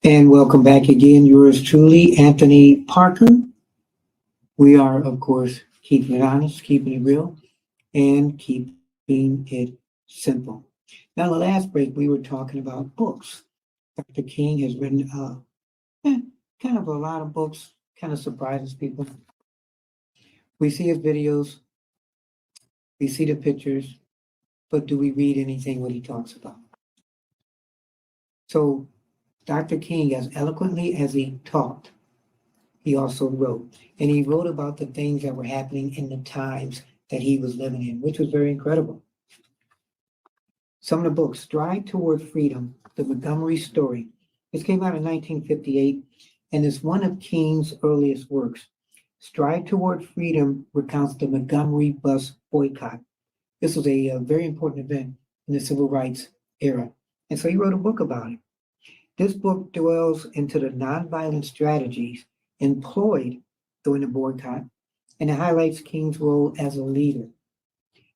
And welcome back again. Yours truly, Anthony Parker. We are, of course, keeping it honest, keeping it real, and keeping it simple. Now, the last break, we were talking about books. Dr. King has written eh, kind of a lot of books, kind of surprises people. We see his videos, we see the pictures, but do we read anything what he talks about? So, Dr. King, as eloquently as he talked, he also wrote. And he wrote about the things that were happening in the times that he was living in, which was very incredible. Some of the books, Stride Toward Freedom, The Montgomery Story. This came out in 1958 and is one of King's earliest works. Stride Toward Freedom recounts the Montgomery bus boycott. This was a very important event in the civil rights era. And so he wrote a book about it. This book dwells into the nonviolent strategies employed during the boycott, and it highlights King's role as a leader.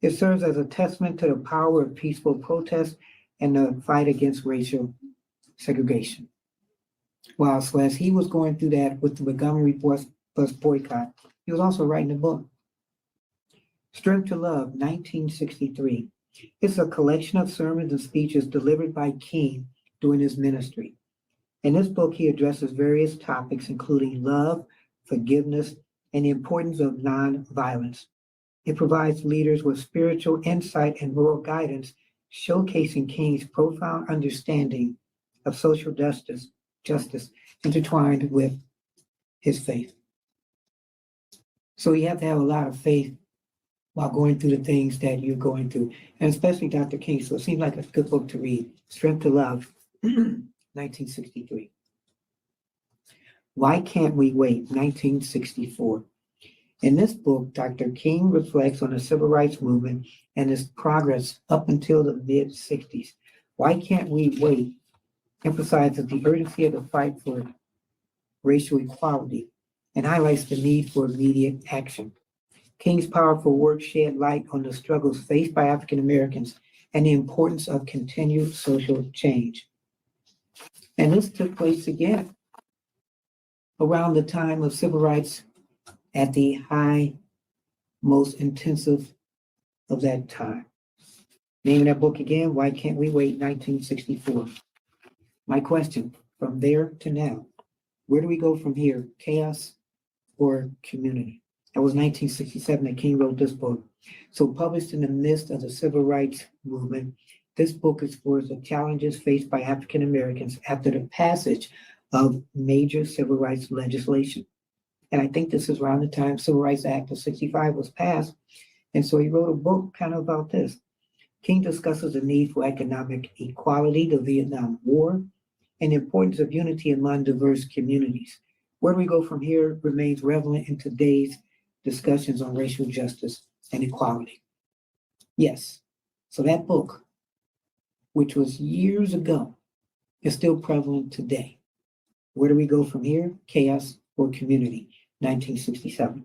It serves as a testament to the power of peaceful protest and the fight against racial segregation. Whilst as he was going through that with the Montgomery bus boycott, he was also writing a book. Strength to Love, 1963. It's a collection of sermons and speeches delivered by King during his ministry. In this book, he addresses various topics, including love, forgiveness, and the importance of nonviolence. It provides leaders with spiritual insight and moral guidance, showcasing King's profound understanding of social justice intertwined with his faith. So you have to have a lot of faith while going through the things that you're going through, and especially Dr. King. So it seems like a good book to read. Strength to Love, 1963. Why Can't We Wait, 1964. In this book, Dr. King reflects on the civil rights movement and its progress up until the mid-60s. Why Can't We Wait emphasizes the urgency of the fight for racial equality and highlights the need for immediate action. King's powerful work shed light on the struggles faced by African Americans and the importance of continued social change. And this took place again around the time of civil rights at the high, most intensive of that time. Name of that book again, Why Can't We Wait, 1964. My question, from there to now, where do we go from here, chaos or community? That was 1967 that King wrote this book. So published in the midst of the civil rights movement, this book explores the challenges faced by African Americans after the passage of major civil rights legislation. And I think this is around the time Civil Rights Act of 65 was passed. And so he wrote a book kind of about this. King discusses the need for economic equality, the Vietnam War, and the importance of unity among diverse communities. Where we go from here remains relevant in today's discussions on racial justice and equality. Yes, so that book, which was years ago, is still prevalent today. Where do we go from here? Chaos or community, 1967.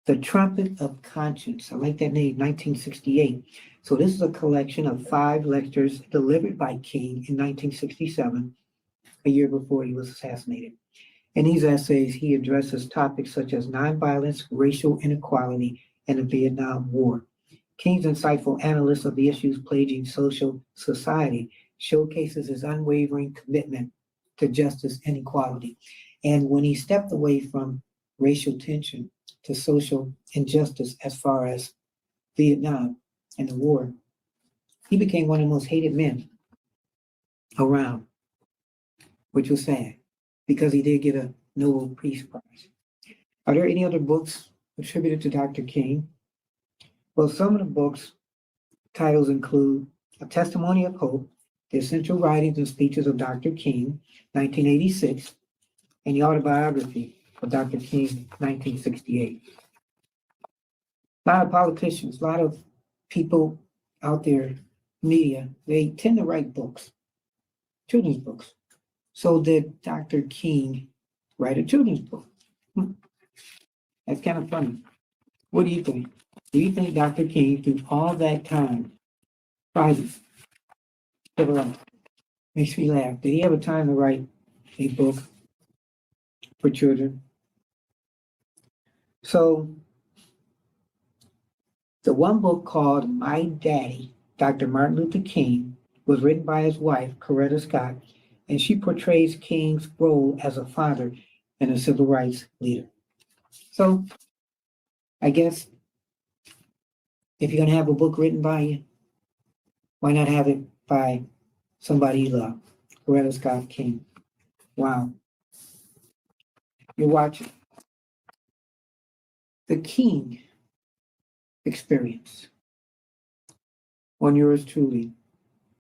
The Trumpet of Conscience, I like that name, 1968. So this is a collection of 5 lectures delivered by King in 1967, a year before he was assassinated. In these essays, he addresses topics such as nonviolence, racial inequality, and the Vietnam War. King's insightful analysis of the issues plaguing social society showcases his unwavering commitment to justice and equality. And when he stepped away from racial tension to social injustice as far as Vietnam and the war, he became one of the most hated men around, which was sad because he did get a Nobel Peace Prize. Are there any other books attributed to Dr. King? Well, some of the books titles include A Testimony of Hope, The Essential Writings and Speeches of Dr. King, 1986, and the Autobiography of Dr. King, 1968. A lot of politicians, a lot of people out there, media, they tend to write books, children's books. So did Dr. King write a children's book? That's kind of funny. What do you think? Do you think Dr. King, through all that time, private, civil rights, makes me laugh. Did he have a time to write a book for children. So the one book called My Daddy, Dr. Martin Luther King, was written by his wife, Coretta Scott, and she portrays King's role as a father and a civil rights leader. So I guess if you're going to have a book written by you, why not have it by somebody you love? Coretta Scott King. Wow. You're watching The King Experience on yours truly,